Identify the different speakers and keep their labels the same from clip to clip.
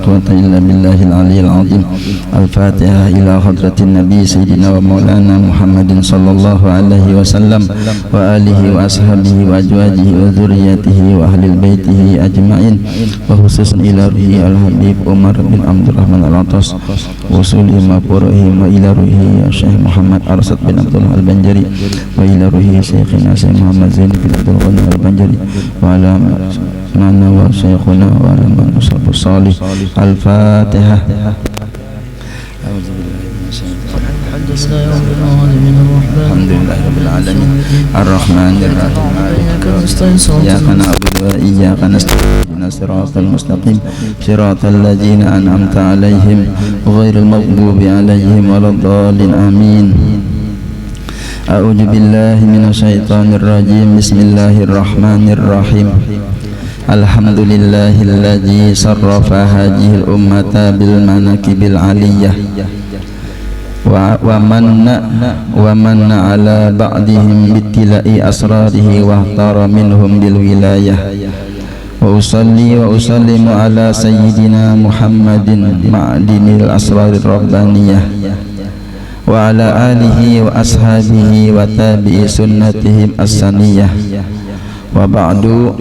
Speaker 1: quwwata illa billahil aliyyil azim. Al-Fatihah ila hadratin Nabi Sayyidina wa Maulana Muhammadin sallallahu alaihi wasallam wa alihi wa ashabihi wa azwajihi wa dzurriyyatihi wa ahlil baitihi ajma'in, wa khususan ila ruhi al-habib Umar bin Abdurrahman al-Atas wa suli ma'purihim wa ila ruhi Syekh Muhammad Arsad bin Abdullah al-Banjari wa ila ruhi Syekhina Syekh Muhammad Zain bin Abdul Ghani al-Banjari wa ala mana wa syekhuna wa ala man salafus salih. Al-Fatihah. Alhamdulillahirabbil alamin arrahmanir rahim iyyaka na'budu wa iyyaka nasta'in siratal mustaqim siratal ladzina an'amta 'alaihim ghairil maghdubi 'alaihim waladdallin amin. A'udzu billahi minasyaitonir rajim. Bismillahirrahmanirrahim. Alhamdulillahilladzi sarrafa hadhil ummata bil manakibil aliyah wa manna ala ba'dihim bittila'i asrarihi wa tara minhum bil wilayah. Wa usalli wa usallimu ala sayyidina Muhammadin ma'dinil asrarir rabbaniyah wa ala alihi wa ashabihi wa tabi'i sunnatihim as-saniyah. Wa ba'du.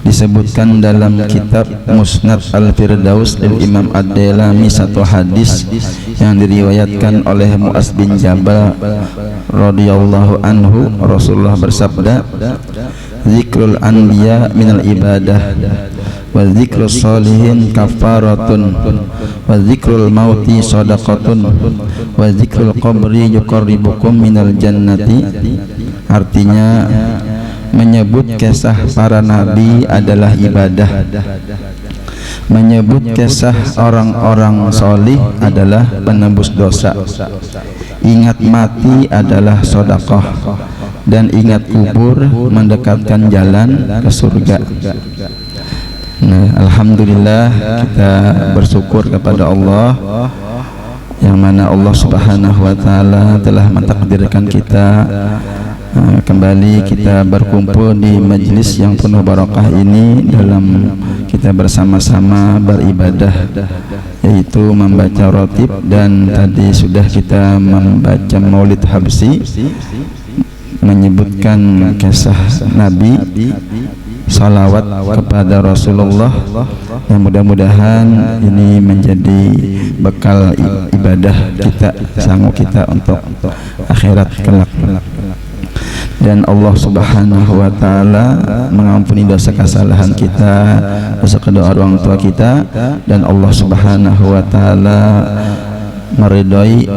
Speaker 1: Disebutkan dalam kitab Musnad Al-Firdaus dari Imam Ad-Dailami satu hadis yang diriwayatkan oleh Mu'az bin Jabal radhiyallahu anhu. Rasulullah bersabda, zikrul anbiya minal ibadah wa zikrus solihin kafaratun wa zikrul mauti sadaqatun wa zikrul qabri yuqarribukum minal jannati. Artinya, menyebut kisah para nabi adalah ibadah, menyebut kisah orang-orang solih adalah penembus dosa, ingat mati adalah sedekah, dan ingat kubur mendekatkan jalan ke surga. Nah, alhamdulillah kita bersyukur kepada Allah yang mana Allah Subhanahu wa taala telah mentakdirkan kita kembali kita berkumpul di majlis yang penuh barakah ini dalam kita bersama-sama beribadah, yaitu membaca rotib, dan tadi sudah kita membaca maulid habsi menyebutkan kisah Nabi, salawat kepada Rasulullah, yang mudah-mudahan ini menjadi bekal ibadah kita, sanggup kita untuk akhirat kelak. Dan Allah Subhanahu wa taala mengampuni dosa kesalahan kita, dosa kedua orang tua kita, dan Allah Subhanahu wa taala meridhai,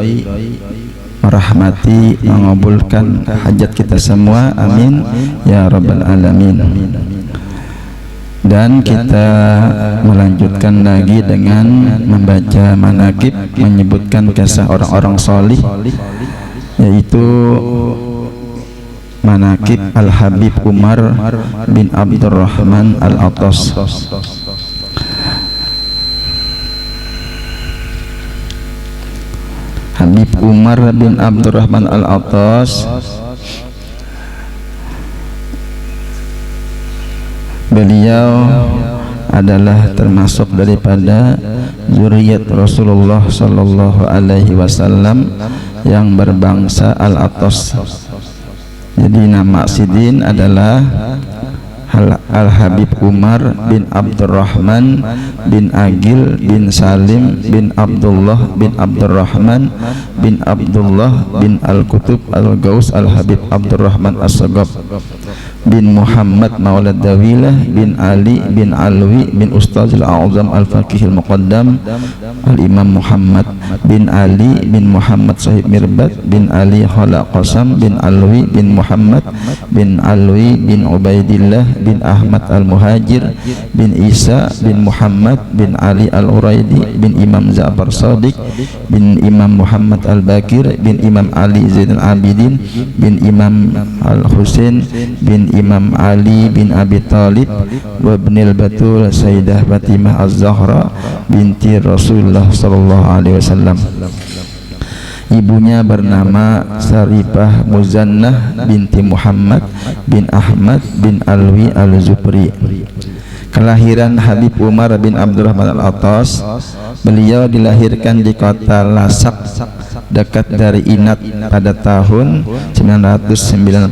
Speaker 1: merahmati, mengabulkan hajat kita semua. Amin ya rabbal alamin. Dan kita melanjutkan lagi dengan membaca manaqib, menyebutkan kisah orang-orang salih, yaitu manaqib Al-Habib Umar bin Abdurrahman Al-Atas. Habib Umar bin Abdurrahman Al-Atas beliau adalah termasuk daripada zuriat Rasulullah sallallahu alaihi wasallam yang berbangsa Al-Atas. Jadi nama Sidin adalah Al-Habib Umar bin Abdurrahman bin Agil bin Salim bin Abdullah bin Abdurrahman bin Abdullah bin Al-Qutub Al-Gaus Al-Habib Abdurrahman As-Sagab bin Muhammad Maulad Dawilah bin Ali bin Alwi bin Ustaz Al-A'zam Al-Faqih Al-Muqaddam Al-Imam Muhammad bin Ali bin Muhammad Sahib Mirbat bin Ali Khala Qasam bin Alwi bin Muhammad bin Alwi bin Ubaidillah bin Ahmad Al-Muhajir bin Isa bin Muhammad bin Ali Al-Uraidi bin Imam Ja'far Shadiq bin Imam Muhammad Al-Bakir bin Imam Ali Zainal Abidin bin Imam Al-Husain bin Imam Ali bin Abi Talib wa ibnil Batul Sayyidah Fatimah Az-Zahra binti Rasulullah sallallahu alaihi wasallam. Ibunya bernama Sarifah Muzannah binti Muhammad bin Ahmad bin Alwi Al-Zufri. Kelahiran Habib Umar bin Abdurrahman Al-Attas, beliau dilahirkan di kota Lasak dekat dari Inat pada tahun 994.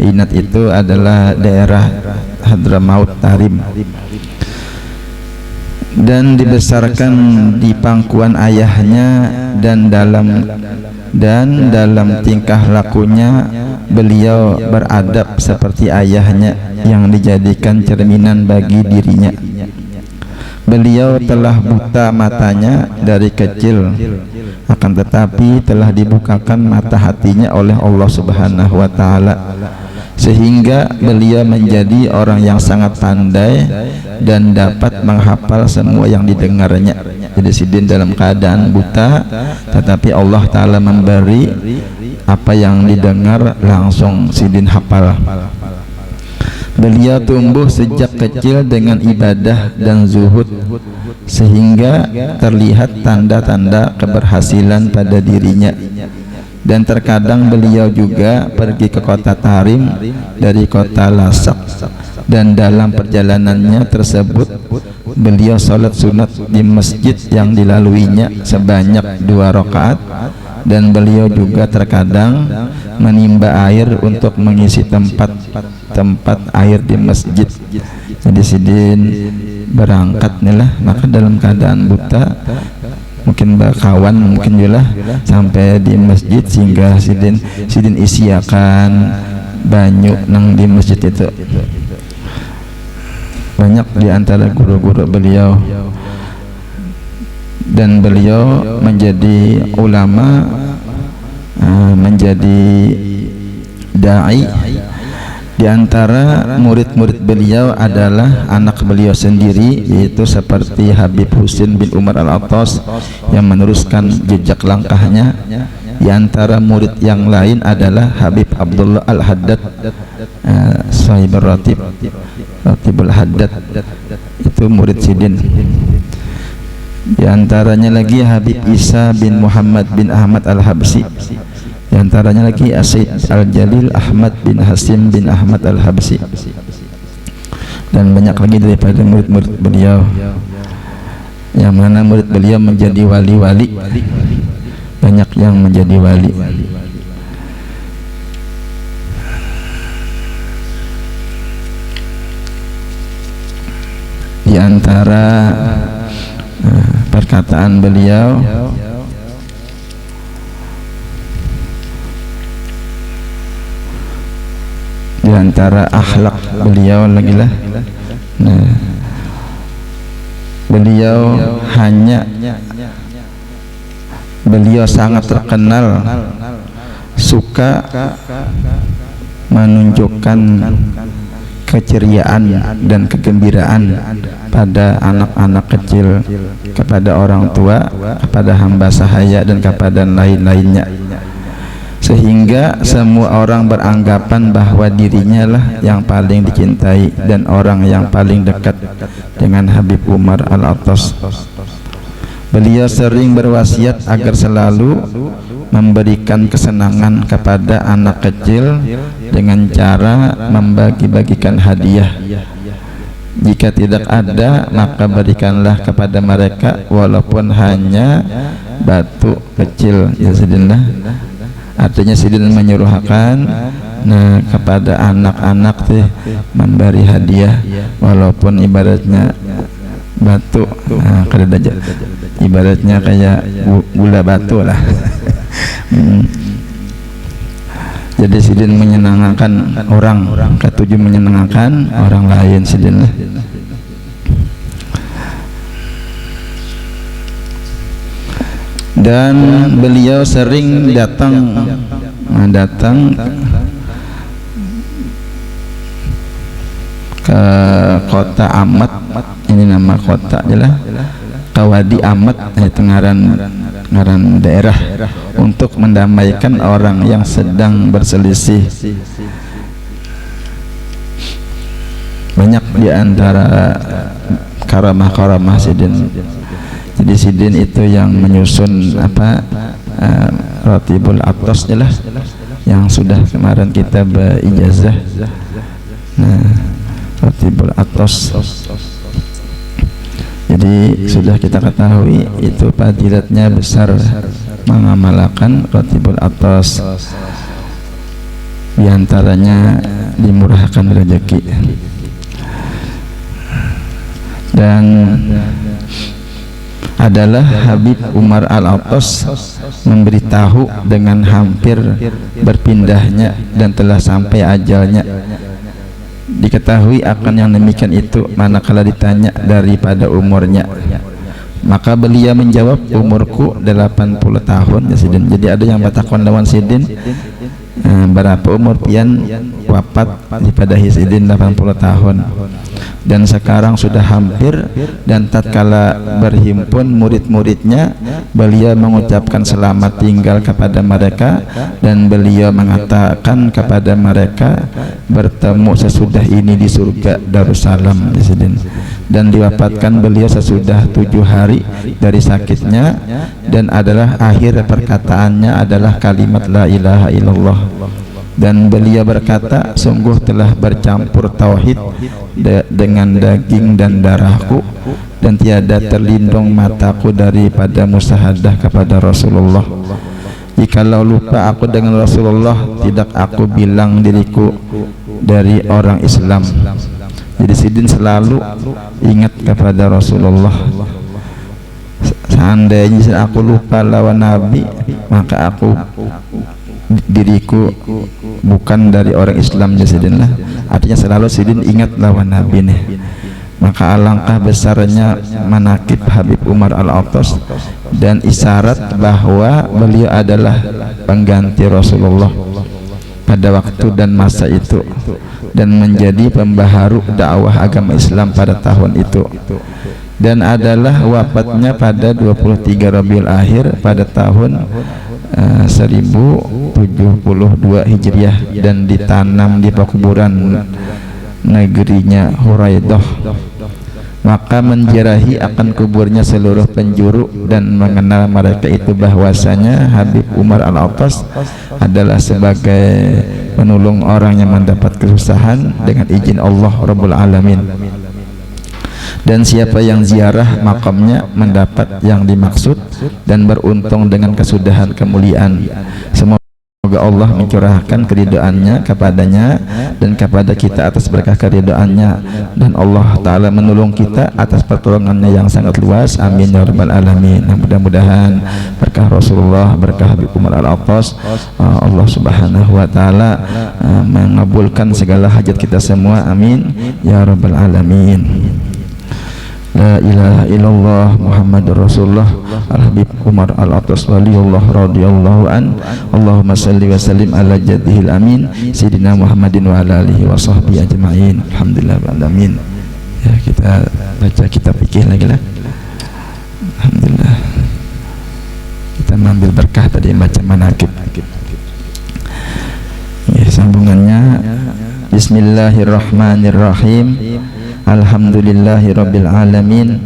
Speaker 1: Inat itu adalah daerah Hadramaut Tarim, dan dibesarkan di pangkuan ayahnya, dan dalam tingkah lakunya beliau beradab seperti ayahnya yang dijadikan cerminan bagi dirinya. Beliau telah buta matanya dari kecil, akan tetapi telah dibukakan mata hatinya oleh Allah Subhanahu wa Ta'ala, sehingga beliau menjadi orang yang sangat pandai dan dapat menghafal semua yang didengarnya. Jadi Sidin dalam keadaan buta, tetapi Allah Ta'ala memberi apa yang didengar langsung Sidin hafal. Beliau tumbuh sejak kecil dengan ibadah dan zuhud, sehingga terlihat tanda-tanda keberhasilan pada dirinya. Dan terkadang beliau juga pergi ke kota Tarim dari kota Lasak, dan dalam perjalanannya tersebut beliau sholat sunat di masjid yang dilaluinya sebanyak 2 rakaat, dan beliau juga terkadang menimba air untuk mengisi tempat air di masjid. Jadi Sidin berangkat nih lah, maka dalam keadaan buta, mungkin berkawan mungkin juga sampai di masjid, sehingga Sidin isiakan banyu nang di masjid itu. Banyak di antara guru-guru beliau, dan beliau menjadi ulama, menjadi dai. Di antara murid-murid beliau adalah anak beliau sendiri, yaitu seperti Habib Husin bin Umar Al-Attas yang meneruskan jejak langkahnya. Di antara murid yang lain adalah Habib Abdullah Al-Haddad, Sahibul Ratibul Haddad, itu murid Sidin. Di antaranya lagi Habib Isa bin Muhammad bin Ahmad Al-Habsi. Di antaranya lagi Asyid Al-Jalil Ahmad bin Hasim bin Ahmad Al-Habsi, dan banyak lagi daripada murid-murid beliau, yang mana murid beliau menjadi wali-wali, banyak yang menjadi wali. Di antara perkataan beliau, di antara akhlak beliau lagi lah, beliau sangat terkenal suka menunjukkan keceriaan dan kegembiraan pada anak-anak kecil, kepada orang tua, kepada hamba sahaya, dan kepada lain-lainnya, sehingga semua orang beranggapan bahwa dirinya lah yang paling dicintai dan orang yang paling dekat dengan Habib Umar Al-Attas. Beliau sering berwasiat agar selalu memberikan kesenangan kepada anak kecil dengan cara membagi-bagikan hadiah. Jika tidak ada, maka berikanlah kepada mereka walaupun hanya batu kecil. Ya Sidinlah, artinya Sidin menyuruhkan kepada anak-anak teh memberi hadiah walaupun ibaratnya batu, ibaratnya kayak gula batu lah. Jadi Sidin menyenangkan orang, ketujuh menyenangkan orang lain Sidin lah. Dan beliau sering datang ke kota Amat, ini nama kota adalah Kawadi Amat, itu ngaran daerah, untuk mendamaikan orang yang sedang berselisih. Banyak di antara karamah-karamah Sidin. Jadi Sidin itu yang menyusun Ratibul Attas jelas, yang sudah kemarin kita berijazah. Ratibul Atos. Jadi sudah kita ketahui itu fadilatnya besar mengamalkan Ratibul Atos, diantaranya dimurahkan rezeki. Dan adalah Habib Umar Al-Attas memberitahu dengan hampir berpindahnya dan telah sampai ajalnya. Diketahui akan yang demikian itu manakala ditanya daripada umurnya, maka beliau menjawab, umurku 80 tahun ya Sidin. Jadi ada yang bertakon lawan Sidin, berapa umur pian wafat daripada Sidin 80 tahun. Dan sekarang sudah hampir, dan tatkala berhimpun murid-muridnya, beliau mengucapkan selamat tinggal kepada mereka, dan beliau mengatakan kepada mereka, bertemu sesudah ini di surga Darussalam. Dan diwafatkan beliau sesudah 7 hari dari sakitnya, dan adalah akhir perkataannya adalah kalimat la ilaha illallah. Dan beliau berkata, sungguh telah bercampur tauhid dengan daging dan darahku, dan tiada terlindung mataku daripada musyahadah kepada Rasulullah. Jikalau lupa aku dengan Rasulullah, tidak aku bilang diriku dari orang Islam. Jadi Sidin selalu ingat kepada Rasulullah. Seandainya aku lupa lawan Nabi, maka aku diriku bukan dari orang Islam ya Sidin lah. Artinya selalu Sidin ingat lawan Nabi nih. Maka alangkah besarnya manakib Habib Umar Al-Attas dan isyarat bahwa beliau adalah pengganti Rasulullah pada waktu dan masa itu, dan menjadi pembaharu dakwah agama Islam pada tahun itu, dan adalah wafatnya pada 23 Rabiul Akhir pada tahun 1072 Hijriah, dan ditanam di pekuburan negerinya Huraidah. Maka menjirahi akan kuburnya seluruh penjuru, dan mengenal mereka itu bahwasanya Habib Umar Al-Attas adalah sebagai penolong orang yang mendapat kesusahan dengan izin Allah Rabbul Alamin. Dan siapa yang ziarah makamnya mendapat yang dimaksud dan beruntung dengan kesudahan kemuliaan. Semoga Allah mencurahkan keridhaannya kepadanya dan kepada kita atas berkah keridhaannya, dan Allah Ta'ala menolong kita atas pertolongannya yang sangat luas. Amin ya rabbal alamin. Mudah-mudahan berkah Rasulullah, berkah Habib Umar Al-Attas, Allah Subhanahu wa Ta'ala mengabulkan segala hajat kita semua. Amin ya rabbal alamin. La ilaha illallah Muhammadur Rasulullah. Al-Habib Umar Al-Attas waliyullah radhiyallahu an. Allahumma salli wa sallim ala jaddihil amin Sayyidina Muhammadin wa ala alihi wa sahbihi ajma'in. Alhamdulillah alamin. Ya, kita baca kitab fikih lagi lah. Alhamdulillah. Kita mengambil berkah tadi baca manaqib. Ya, sambungannya Bismillahirrahmanirrahim. Alhamdulillahi rabbil alamin.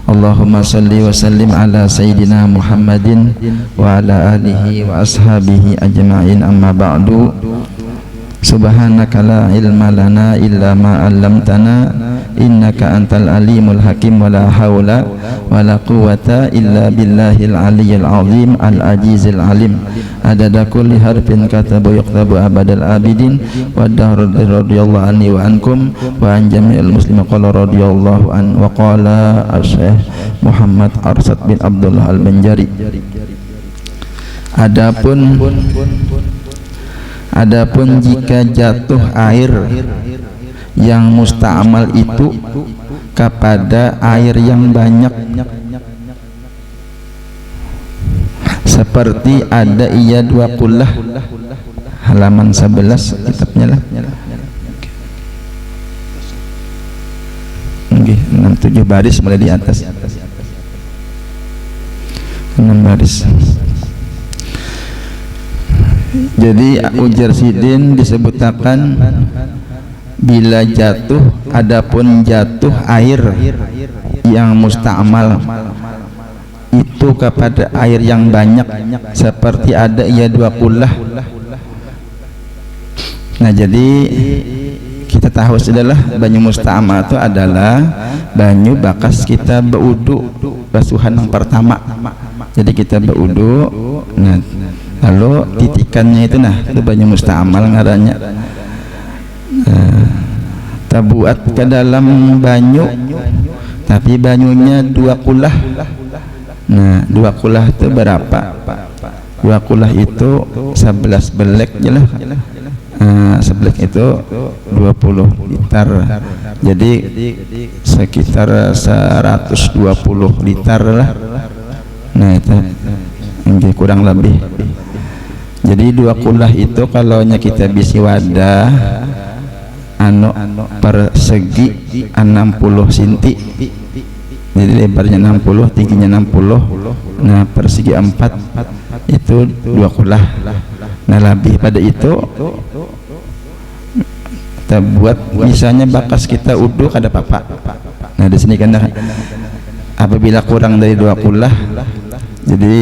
Speaker 1: Allahumma salli wa sallim ala sayyidina Muhammadin wa ala alihi wa ashabihi ajma'in, amma ba'du. Subhanaka la ilma lana illa ma 'allamtana innaka antal alimul hakim, wa la haula wa la quwwata illa billahil aliyyil azim al ajizil alim. Adada kulli harfin katabu yuktabu abadal abidin wa dahr radhiyallahu anni wa ankum wa an jami'il muslimin qala radhiyallahu an. Wa qala Syekh Muhammad Arsad bin Abdullah Al-Banjari, Adapun jika jatuh air yang musta'mal itu kepada air yang banyak, seperti ada iya dua kullah, halaman 11 kitabnya lah. Nggih, 67 baris mulai di atas. 6 baris. Jadi ujar Sidin disebutkan bila jatuh, adapun jatuh air yang musta'mal itu kepada air yang banyak, seperti ada ia dua kullah. Nah, jadi kita kita tahu adalah banyu musta'mal itu adalah banyu bekas kita berwudu basuhan yang pertama. Jadi kita berwudu, nah lalu titikannya itu itu banyu musta'mal ngarannya. Kita buat ke dalam banyu, tapi banyunya 2 kulah. Nah 2 kulah itu berapa? 2 kulah itu 11 belek jelah. Sebelek itu 20 liter, jadi sekitar 120 liter lah. Nah itu kurang lebih. Jadi 2 kulah itu kalau kita bisi wadah persegi 60 cm, jadi lebarnya 60, tingginya 60. Nah persegi 4 itu 2 kulah. Nah lebih pada itu kita buat misalnya bakas kita uduh kada apa-apa. Nah di sini kan apabila kurang dari 2 kulah, jadi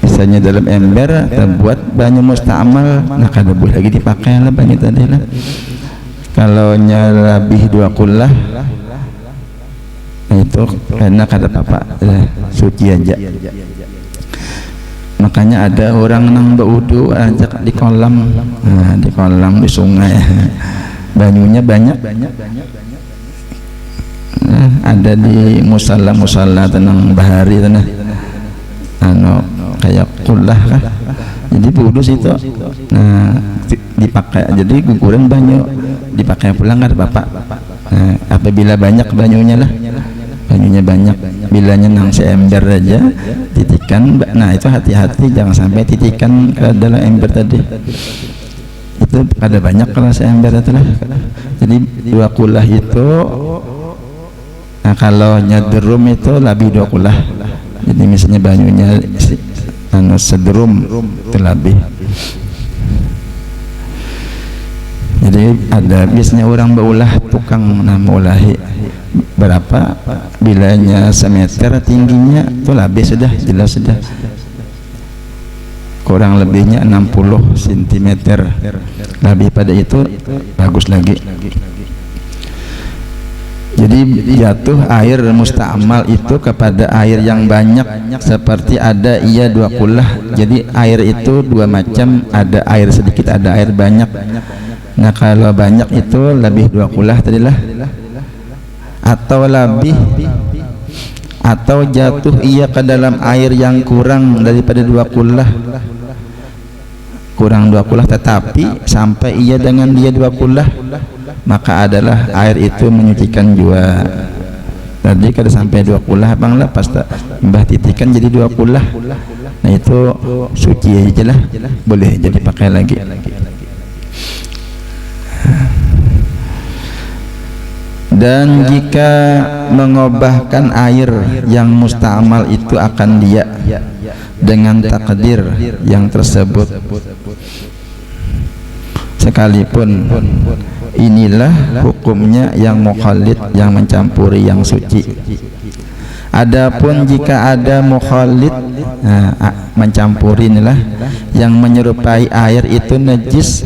Speaker 1: misalnya dalam ember kita buat banyu musta'mal, nah kada boleh lagi dipakai lah banyu tadi lah. Kalau lebih 2 kulah, nah itu karena kada apa-apa, suci aja. Makanya ada orang nang berwudu ajak di kolam, di kolam di sungai, banyunya banyak. Ada di musala tenang bahari tanah, kayak kulah kah? Jadi wudu situ, nah dipakai. Jadi guguran banyu dipakai pulang nggak ada apa-apa. Apabila banyak banyunya lah. Banyunya banyak, bilanya nang seember aja titikan. Nah itu hati-hati jangan sampai titikan ke dalam ember tadi, itu ada banyak kalau seember itu lah. Jadi 2 kulah itu, nah kalau nyadrum itu lebih 2 kulah. Jadi misalnya banyunya sedrum itu lebih. Jadi ada biasanya orang berulah, tukang mengulahi berapa, bilanya semeter tingginya itu lebih sudah jelas sudah, kurang lebihnya 60 cm, lebih pada itu bagus lagi. Jadi jatuh air musta'mal itu kepada air yang banyak, seperti ada 2 kulah. Jadi air itu 2 macam, ada air sedikit, ada air banyak. Nah kalau banyak itu lebih 2 kulah tadilah, atau lebih, atau jatuh ke dalam air yang kurang daripada 2 kulah, kurang 2 kulah tetapi sampai dengan dia 2 kulah, maka adalah air itu menyucikan jua. Tadi kada sampai 2 kulah bang lah, pas mbah titikan jadi 2 kulah, nah itu suci aja lah, boleh jadi pakai lagi. Dan jika mengubahkan air yang musta'mal itu akan dia dengan takdir yang tersebut, sekalipun inilah hukumnya yang mukhalid, yang mencampuri yang suci. Adapun jika ada mukhalid, mencampuri inilah yang menyerupai air itu najis,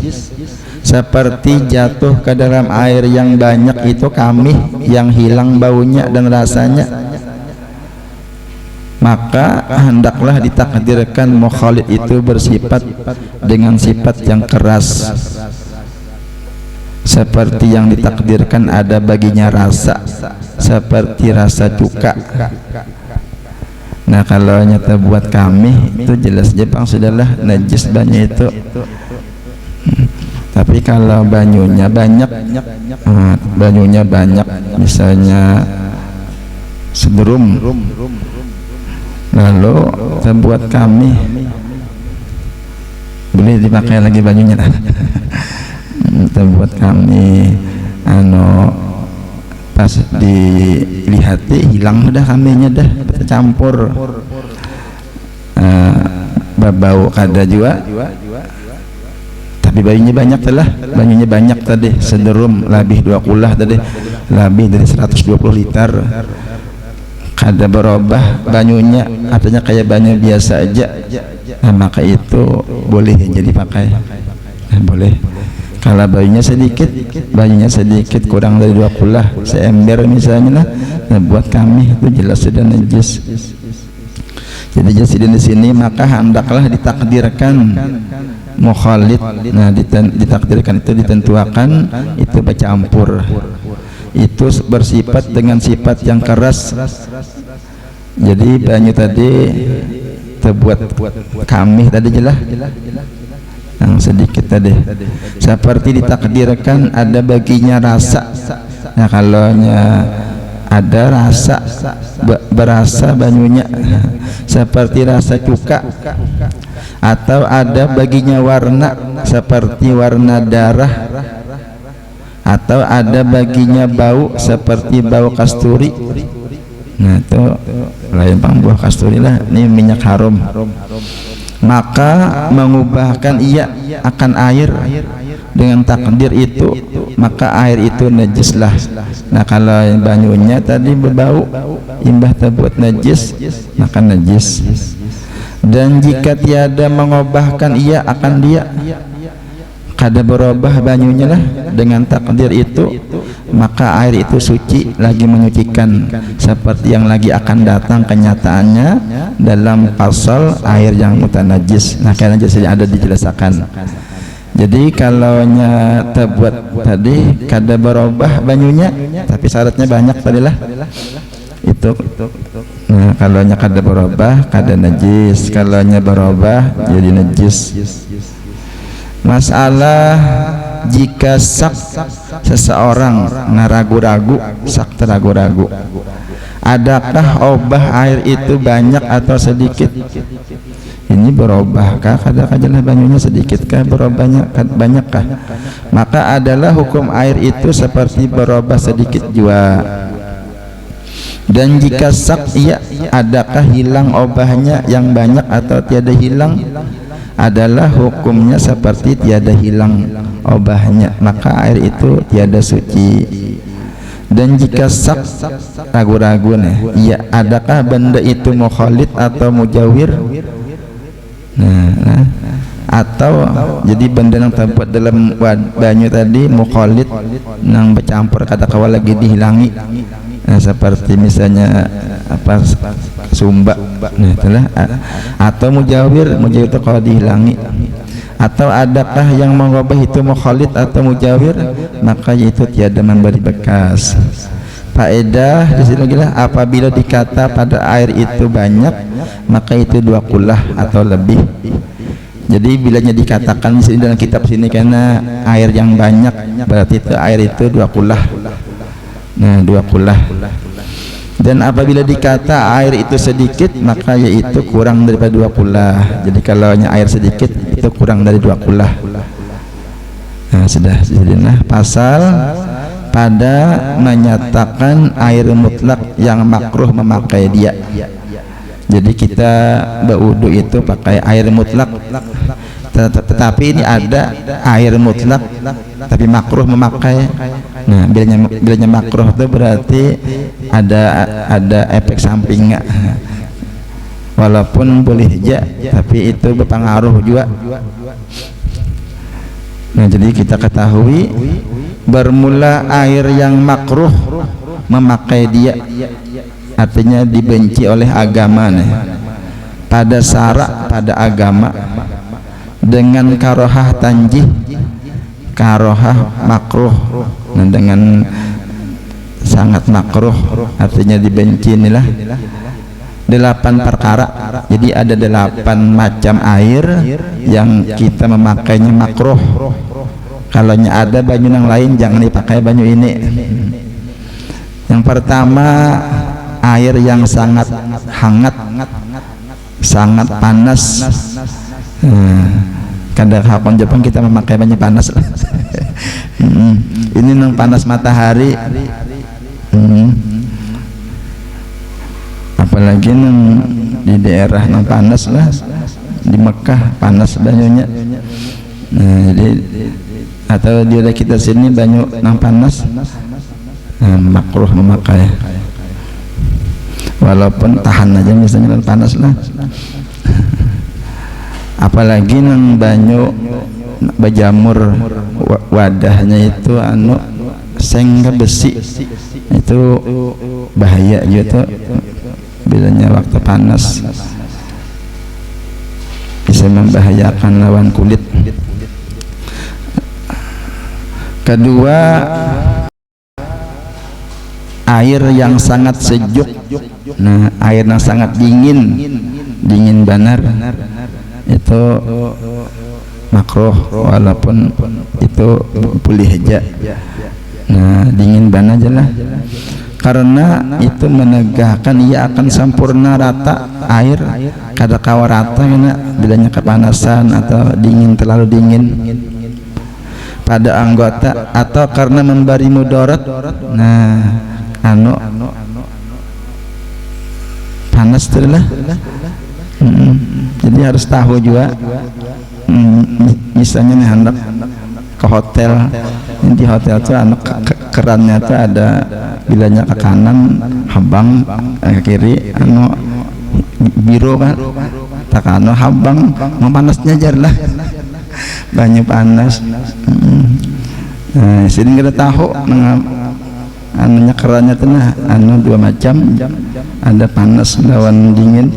Speaker 1: seperti jatuh ke dalam air yang banyak itu kamih yang hilang baunya dan rasanya, maka hendaklah ditakdirkan mukhalid itu bersifat dengan sifat yang keras, seperti yang ditakdirkan ada baginya rasa, seperti rasa cuka. Nah kalau nyata buat kami itu jelas Jepang sudahlah najis banyu itu. Tapi kalau banyunya banyak, misalnya sedrum, lalu kita buat kami, boleh dipakai lagi banyunya lah. Kita buat kami, pas dilihati hilang dah kaminya dah, tercampur, bau kada juga. Tapi banyunya banyak telah, banyunya banyak tadi, sederum lebih 2 kulah tadi, lebih dari 120 liter. Kada berubah banyunya, artinya kayak banyu biasa aja. Nah, maka itu boleh jadi pakai, boleh. Kalau bajunya sedikit kurang dari 2 kulah seember misalnya lah, nah buat kami itu jelas sudah najis. Jadi di sini maka hendaklah ditakdirkan mukhalid. Nah ditakdirkan itu ditentukan itu bercampur, itu bersifat dengan sifat yang keras. Jadi banyu tadi terbuat kami tadi jelas yang sedikit tadi seperti ditakdirkan ada baginya rasa. Nah kalau ada rasa berasa banyunya seperti rasa cuka, atau ada baginya warna seperti warna darah, atau ada baginya bau seperti bau kasturi. Nah itu lain buah kasturi lah, ini minyak harum. Maka mengubahkan ia akan air dengan takdir itu, maka air itu najis lah. Nah kalau banyunya tadi berbau imbah terbuat najis, maka najis. Dan jika tiada mengubahkan ia akan dia, kada berubah banyunya lah dengan takdir itu, maka air itu suci lagi menyucikan, seperti yang lagi akan datang kenyataannya dalam pasal air yang mutanajis. Nah karena najis ada dijelaskan. Jadi kalau terbuat tadi kada berubah banyunya, tapi syaratnya banyak tadilah itu. Nah kalau kada berubah kada najis, kalau berubah jadi najis. Masalah jika sak seseorang ngaragu-ragu, sak teragu-ragu, adakah obah air itu banyak atau sedikit? Ini berubahkah? Kadang-kadang banyunya sedikit-kah? Berubahnya banyakkah? Maka adalah hukum air itu seperti berubah sedikit jua. Dan jika sak iya, adakah hilang obahnya yang banyak atau tiada hilang? Adalah hukumnya seperti tiada hilang obahnya, maka air itu tiada suci. Dan jika sak ragu-ragu nih, ya adakah benda itu mukhalid atau mujawir? Nah, atau jadi benda yang terbuat dalam banyu tadi mukhalid yang bercampur kata kawal lagi dihilangi. Nah, seperti misalnya apa sumba, nah itulah. Atau mujawir itu kalau dihilangi. Atau adakah yang mengubah itu mukhalid atau mujawir, maka itu tiada memberi bekas. Faedah di sini lagi lah, apabila dikata pada air itu banyak, maka itu 2 kulah atau lebih. Jadi bilanya dikatakan di sini dalam kitab sini karena air yang banyak, berarti itu air itu 2 kulah. Nah 2 kulah. Dan apabila dikata air itu sedikit, maka yaitu kurang daripada 2 kulah. Jadi kalau air sedikit itu kurang dari 2 kulah. Nah sudah jadilah pasal pada menyatakan air mutlak yang makruh memakai dia. Jadi kita berwudu itu pakai air mutlak, tetapi ini ada air mutlak tapi makruh memakai. Nah bilanya makruh itu berarti ada efek sampingnya, walaupun boleh aja tapi itu berpengaruh juga. Nah jadi kita ketahui bermula air yang makruh memakai dia, artinya dibenci oleh agama nih, pada syarak pada agama dengan karohah tanjih, karohah makruh. Nah dengan sangat makruh artinya dibenci inilah 8 perkara. Jadi ada 8 macam air yang kita memakainya makruh. Kalau ada banyu yang lain jangan dipakai banyu ini. Yang pertama air yang sangat hangat, sangat panas. Kadang hakon Jepang kita memakai banyu panas. Ini nang panas matahari. Apalagi nang di daerah nang panas lah, di Mekah panas banyunya. Nah, jadi atau di daerah kita sini banyu nang panas, makruh memakai. Walaupun tahan aja misalnya nang panas lah. Apalagi nang banyu berjamur wadahnya itu anu seng besi, itu bahaya gitu bilanya waktu panas, bisa membahayakan lawan kulit. Kedua, air yang sangat sejuk. Nah, air yang sangat dingin benar itu makruh walaupun itu boleh aja. Nah, dingin benar aja lah, karena itu menegakkan ia akan sempurna rata air kada kawa rata kena bilanya kepanasan atau dingin terlalu dingin pada anggota, atau karena memberi mudarat. Nah, anu panas terlah. Jadi harus tahu juga. Misalnya nih hendak ke hotel, di hotel tuh anu kerannya tuh ada bilanya ke kanan habang, ke kiri anu biru kan, tak anu habang, mau panasnya jar lah. Banyak panas. Nah, sini kita tahu anunya kerannya tuh nah anu dua macam, ada panas lawan dingin.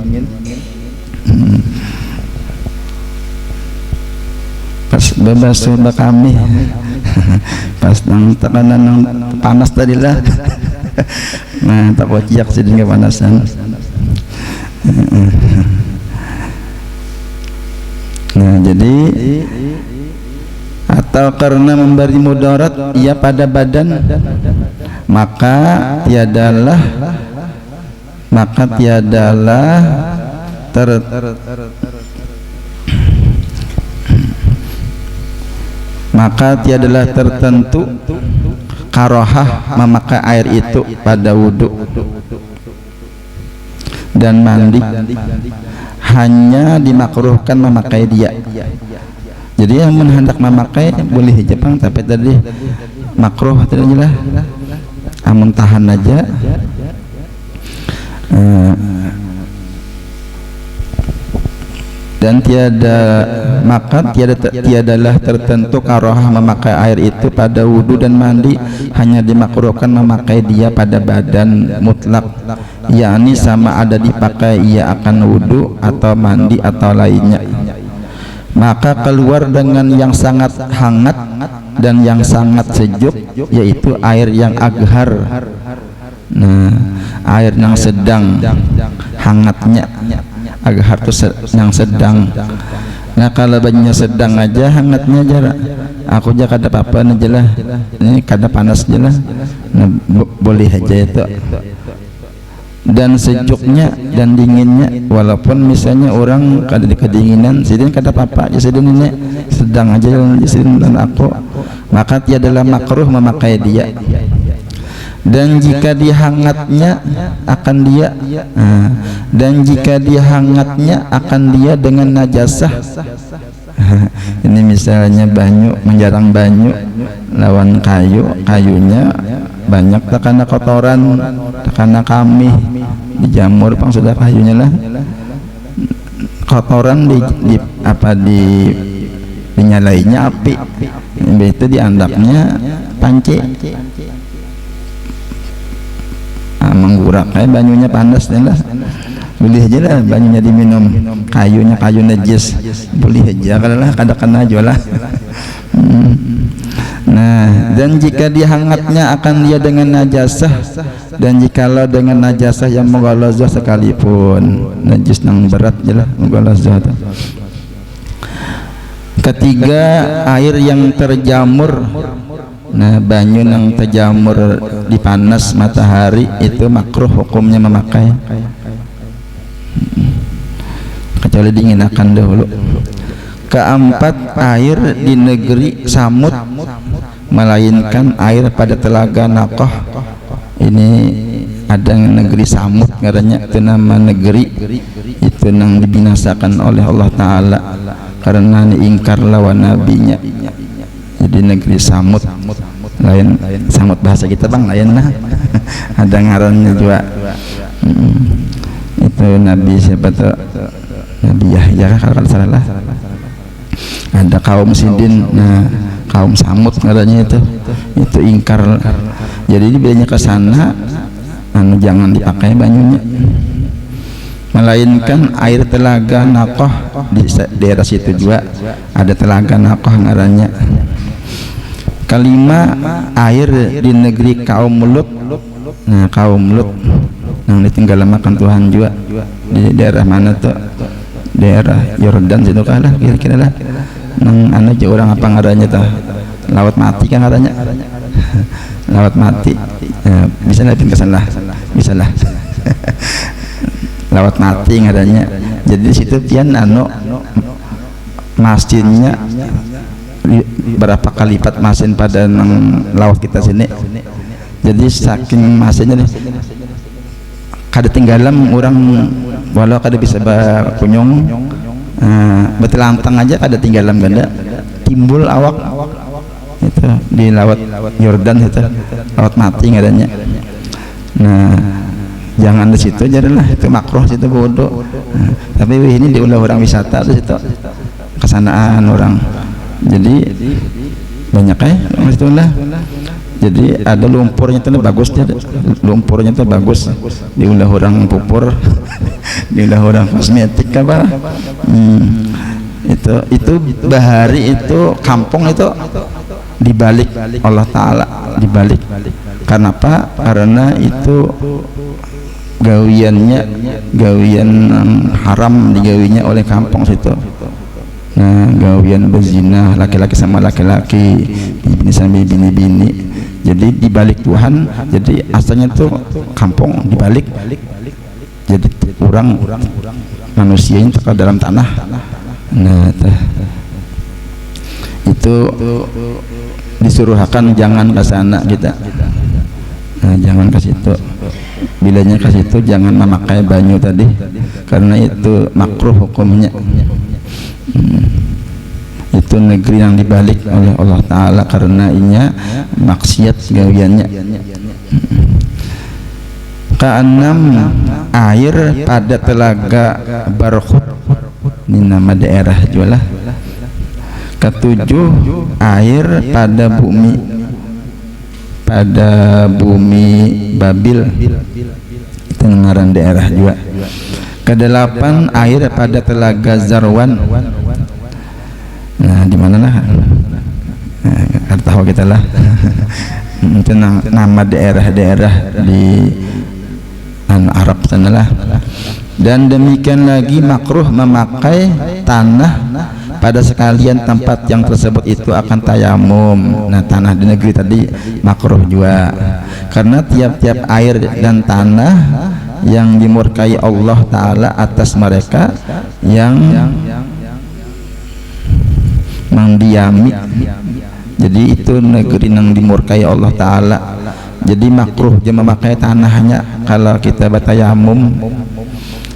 Speaker 1: Pas bebas sudah kami pas nang tekanan nang panas tadi lah. Nah, tak wajib sini kepanasan. Nah, jadi atau karena memberi mudarat ia pada badan, maka tiadalah tertentu karohah memakai air itu pada wudhu dan mandi, hanya dimakruhkan memakai dia. Jadi yang hendak memakai boleh Jepang, tapi tadi makruh tidak jelas, amun tahan aja. Dan tiadalah tertentu karohah memakai air itu pada wudhu dan mandi, hanya dimakruhkan memakai dia pada badan mutlak, yakni sama ada dipakai ia akan wudhu atau mandi atau lainnya. Maka keluar dengan yang sangat hangat dan yang sangat sejuk, yaitu air yang aghar. Nah, air yang sedang hangatnya, aghar itu yang sedang. Nah, kalau banyak sedang aja hangatnya jarak, aku aja kada apa-apa aja lah, ini kada panas aja lah. Nah, boleh aja itu. Dan sejuknya dan dinginnya, walaupun misalnya orang kada di kedinginan, sidin kada apa-apa aja, sidin ini sedang aja sidin dan aku, maka tiadalah makruh memakai dia. Dan jika dihangatnya akan dia, dan jika dihangatnya akan dia dengan najasah. Ini misalnya banyu, menjarang banyu lawan kayunya banyak terkena kotoran, terkena kami dijamur pang sudah kayunya lah, kotoran dinyalainya api, itu diandapnya panci, menggurak kayak banyunya panas lah, boleh aja lah banyunya diminum, kayunya kayu najis boleh aja, kalau lah kada kena aja lah. Nah, dan jika dihangatnya akan dia dengan najasah, dan jikalau dengan najasah yang mughalazah sekalipun, najis nang berat jelah mughalazah. Ketiga, air yang terjamur. Nah, banyu nang terjamur di panas matahari itu makruh hukumnya memakai, kecuali dinginakan dahulu. Keempat, air di negeri samut, melainkan air pada telaga Naqah. Ini ada negeri samut ngarannya, itu nama negeri itu nang dibinasakan oleh Allah Ta'ala karena diingkar lawan nabinya. Jadi negeri samut, lain samut bahasa kita bang, lain lah. Ada ngarannya juga. Itu Nabi siapa tuh, Nabi Yahya kalau salah. ada kaum Sidin, nah kaum Samud ngarannya itu ingkar. Jadi bilanya ke sana jangan dipakai banyunya, melainkan air telaga Naqah. Di daerah situ juga ada telaga Naqah ngarannya. Kelima, air di negeri kaum Lut. Nah kaum Lut yang ditinggal makan Tuhan juga di daerah mana tuh, daerah Yordan situ kalah kira-kira lah. Nang aja orang apa ngarannya tuh, laut mati kan ngarannya. Laut mati, ya, bisa lapin ke sana, bisa lah. Laut mati ngarannya. Jadi di situ pian masjidnya berapa kali lipat masin pada laut kita sini. Jadi saking masanya nih kada tinggalan orang walau kada bisa kunyong betelantang aja kada tinggalan ganda timbul awak itu di laut Yordan itu laut mati ngadanya. Nah jangan di situ jadilah itu makruh situ bodoh. Tapi ini diulah orang wisata di situ kesanaan orang. Jadi banyak itulah. Jadi ada lumpurnya itu bagus, lumpurnya itu bagus, diulah orang pupur, diulah orang kosmetik apa. Itu bahari itu kampung itu dibalik Allah Ta'ala, dibalik. Karena apa? Karena itu gawian haram digawinya oleh kampung situ. Nah gawian berzina laki-laki sama laki-laki, bini sama bini. Jadi dibalik Tuhan, jadi asalnya tuh kampung dibalik. Jadi orang manusianya ke dalam tanah. Nah itu disuruhkan jangan ke sana kita. Nah, jangan ke situ. Bilanya ke situ jangan memakai banyu tadi, karena itu makruh hukumnya. Itu negeri yang dibalik oleh Allah Ta'ala karena inya maksiat gawiannya. Keenam, air pada telaga Barkhut, ini nama daerah juga lah. Ketujuh, air pada bumi Babil, itu ngaran daerah juga. Kedelapan, air pada telaga Zarwan. Nah di mana lah? Nah, tahu kita lah. Itu nama daerah-daerah di Arab sana lah. Dan demikian lagi makruh memakai tanah pada sekalian tempat yang tersebut itu akan tayamum. Nah tanah di negeri tadi makruh juga, karena tiap-tiap air dan tanah yang dimurkai Allah Ta'ala atas mereka yang mendiami. Jadi itu negeri yang dimurkai Allah Ta'ala. Jadi makruh dia memakai tanahnya kalau kita bertayamum,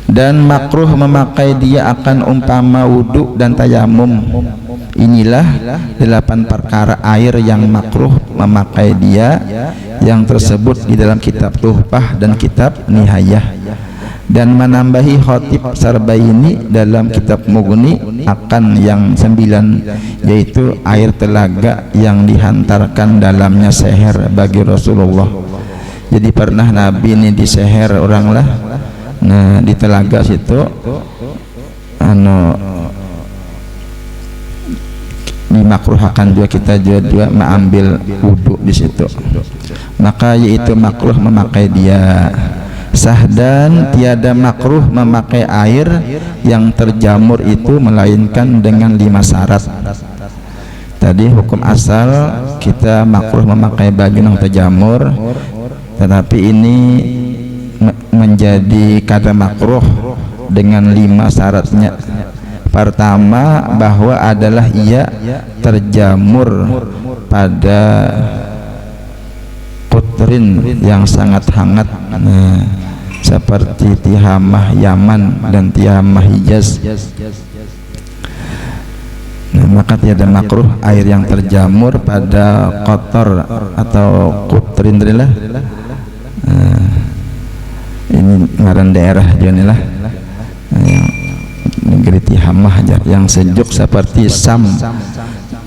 Speaker 1: dan makruh memakai dia akan umpama wudhu dan tayamum. Inilah 8 perkara air yang makruh memakai dia yang tersebut di dalam kitab Tuhfah dan kitab Nihayah. Dan menambahi Khatib Sarbaini dalam kitab Mughni akan yang 9, yaitu air telaga yang dihantarkan dalamnya seher bagi Rasulullah. Jadi pernah Nabi ini diseher orang lah. Nah di telaga situ dimakruhkan juga kita juga mengambil wudhu di situ. Maka yaitu makruh memakai dia. Sahdan tiada makruh memakai air yang terjamur itu melainkan dengan 5 syarat. Tadi hukum asal kita makruh memakai baju yang terjamur, tetapi ini menjadi kada makruh dengan 5 syaratnya. Pertama, bahwa adalah ia terjamur pada putrin yang sangat hangat, seperti tihamah Yaman dan tihamah Hijaz. Maka tiada makruh air yang terjamur pada kotor atau putrin lah. Ini ngaran daerah jonilah, negeri Tihamah, yang sejuk seperti Sam,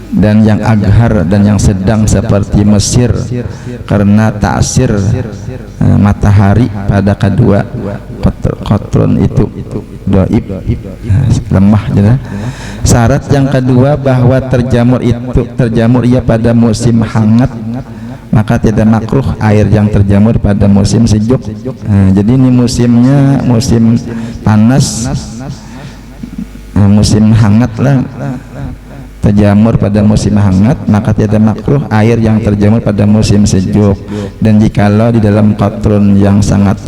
Speaker 1: dan yang aghar dan yang sedang seperti Mesir, karena taksir matahari pada kedua qatrun itu dhaif, lemah jelas. Syarat yang kedua bahwa terjamur ia pada musim hangat, maka tidak makruh air yang terjamur pada musim sejuk. Jadi ini musimnya musim panas, musim hangat lah, terjamur pada musim hangat, maka tidak makruh air yang terjamur pada musim sejuk. Dan jikalau di dalam qatrun yang sangat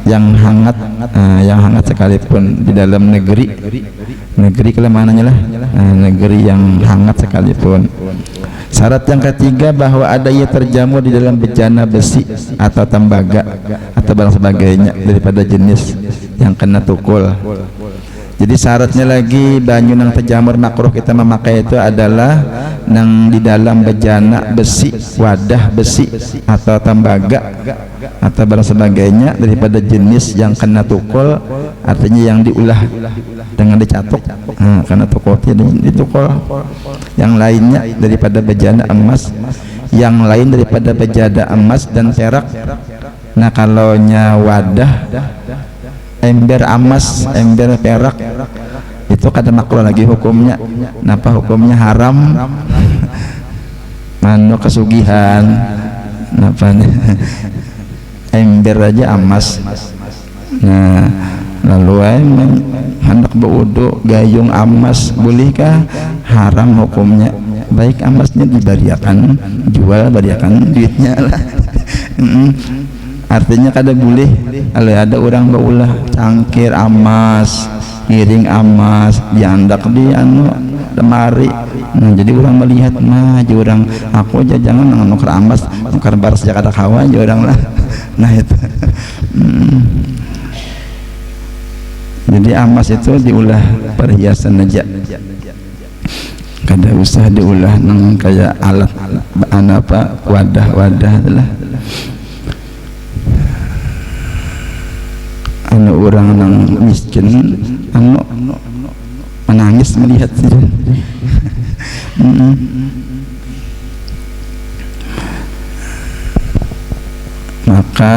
Speaker 1: yang hangat sekalipun di dalam negeri kelemananya lah, negeri yang hangat sekalipun. Syarat yang ketiga bahwa ada ia terjamur di dalam bejana besi atau tembaga atau barang sebagainya daripada jenis yang kena tukul. Jadi syaratnya lagi banyu nang terjamur makruh kita memakai itu adalah nang di dalam bejana besi, wadah besi atau tembaga atau barang sebagainya daripada jenis yang kena tukul, artinya yang diulah dengan dicatuk, karena tukul ditukul. Yang lainnya daripada bejana emas, yang lain daripada bejana emas dan perak. Nah kalau nya wadah ember emas, ember perak itu kada makruh lagi hukumnya. Napa hukumnya? Haram. Mano kesugihan napa ember aja emas. Nah lalu hendak berwudu gayung emas bolehkah? Haram hukumnya. Baik emasnya dibariakan, jual bariakan duitnya lah. Artinya kada boleh kalau ada orang baulah cangkir emas, piring emas diandak di lemari. Nah jadi orang melihat maju orang, aku aja jangan nukar emas, nukar baras aja kada kawan aja orang lah. Nah itu jadi emas itu diulah perhiasan aja, kada usah diulah nang kayak alat apa wadah-wadah lah. Orang nang miskin menangis melihat maka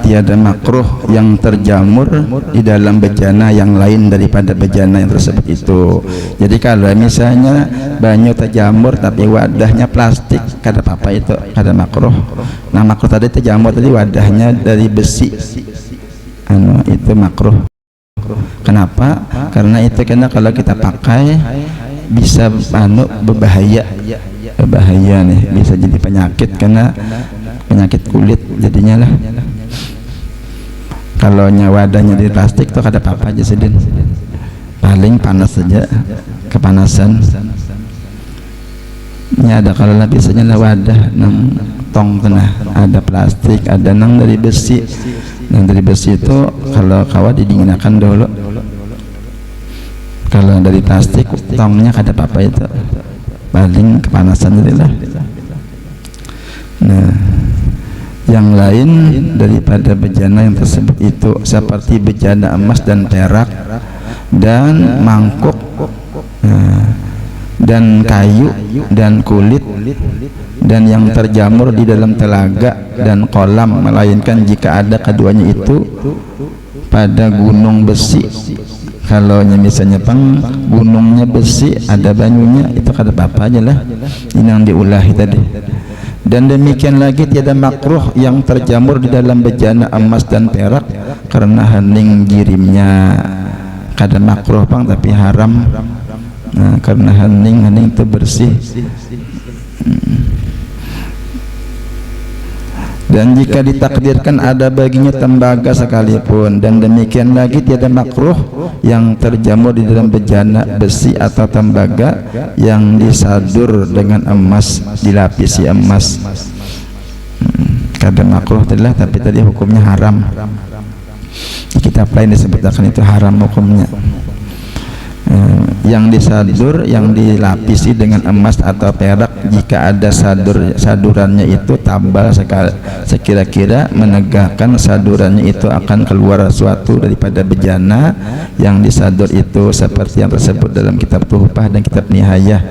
Speaker 1: tiada makruh yang terjamur di dalam bejana yang lain daripada bejana yang tersebut itu. Jadi kalau misalnya banyu terjamur tapi wadahnya plastik, kada apa-apa, itu kada makruh. Nah makruh tadi terjamur tadi wadahnya dari besi, itu makruh. Kenapa? Karena itu kalau kita pakai bisa berbahaya nih, bisa jadi penyakit, karena penyakit kulit jadinya lah. Kalau wadahnya di plastik tuh kada apa-apa aja sedin, paling panas saja, kepanasan. Ini ada kalau lah biasanya lah wadah nang tong tengah ada plastik, ada nang dari besi. Yang dari besi itu kalau kawat didinginkan dulu. Kalau dari plastik tongnya kada apa-apa, itu paling kepanasan lah. Nah yang lain daripada bejana yang tersebut itu seperti bejana emas dan perak dan mangkuk, dan kayu dan kulit, dan yang terjamur di dalam telaga dan kolam, melainkan jika ada keduanya itu pada gunung besi. Kalau misalnya gunungnya besi ada banyunya, itu kada apa-apa aja lah, ini yang diulahi tadi. Dan demikian lagi tiada makruh yang terjamur di dalam bejana emas dan perak karena hening jirimnya. Kada makruh tapi haram. Nah, karena hening itu bersih. Dan jika ditakdirkan ada baginya tembaga sekalipun, dan demikian lagi tiada makruh yang terjamur di dalam bejana besi atau tembaga yang disadur dengan emas, dilapisi emas. Kada makruh adalah, tapi tadi hukumnya haram. Di kitab lain disebutkan itu haram hukumnya. yang disadur yang dilapisi dengan emas atau perak, jika ada sadurannya itu tabal sekira-kira menegakkan sadurannya itu akan keluar suatu daripada bejana yang disadur itu, seperti yang tersebut dalam kitab Tuhfah dan kitab Nihayah.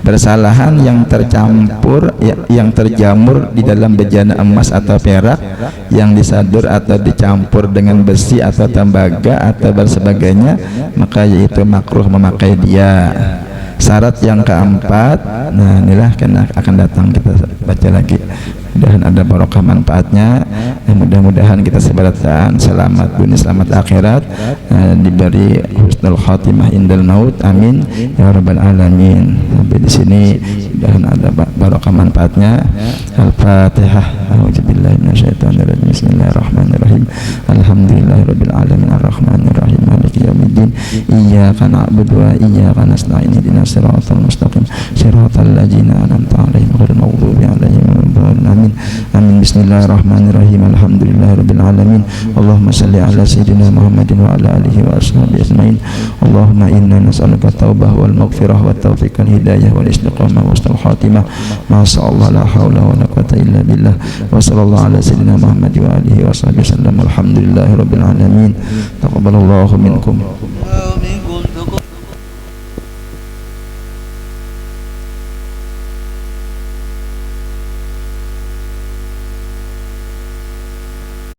Speaker 1: Bersalahan yang tercampur yang terjamur di dalam bejana emas atau perak yang disadur atau dicampur dengan besi atau tembaga atau sebagainya, maka yaitu makruh memakai dia. Syarat yang keempat, nah inilah karena akan datang kita baca lagi, mudah-mudahan ada barokah manfaatnya, mudah-mudahan kita sebaratan selamat dunia selamat akhirat, diberi husnul khatimah indal maut, amin ya rabbal alamin. Sampai di sini mudah-mudahan ada barokah manfaatnya. Al-Fatihah. A'udzubillahi minasyaitonirrajim. Bismillahirrahmanirrahim. Alhamdulillahirabbil alamin arrahmanir rahim maliki yaumiddin. Iyyaka na'budu wa iyyaka nasta'in ihdinas siratal mustaqim siratal ladzina an'amta 'alaihim ghairil maghdubi 'alaihim waladdallin. Amin. Amin. Bismillahirrahmanirrahim. Alhamdulillahirabbil alamin. Allahumma shalli ala sayyidina Muhammadin wa ala alihi wa ashabihi ajmain. Allahumma inna nas'aluka taubah wal maghfirah wat taufiq wal hidayah wal istiqamah wa husnul khatimah. Masya Allah, la haula wa la quwwata illa billah. Wa sallallahu ala sayyidina Muhammad wa alihi wa sahbihi wasallam. Alhamdulillahirabbil alamin. Taqabbalallahu minkum.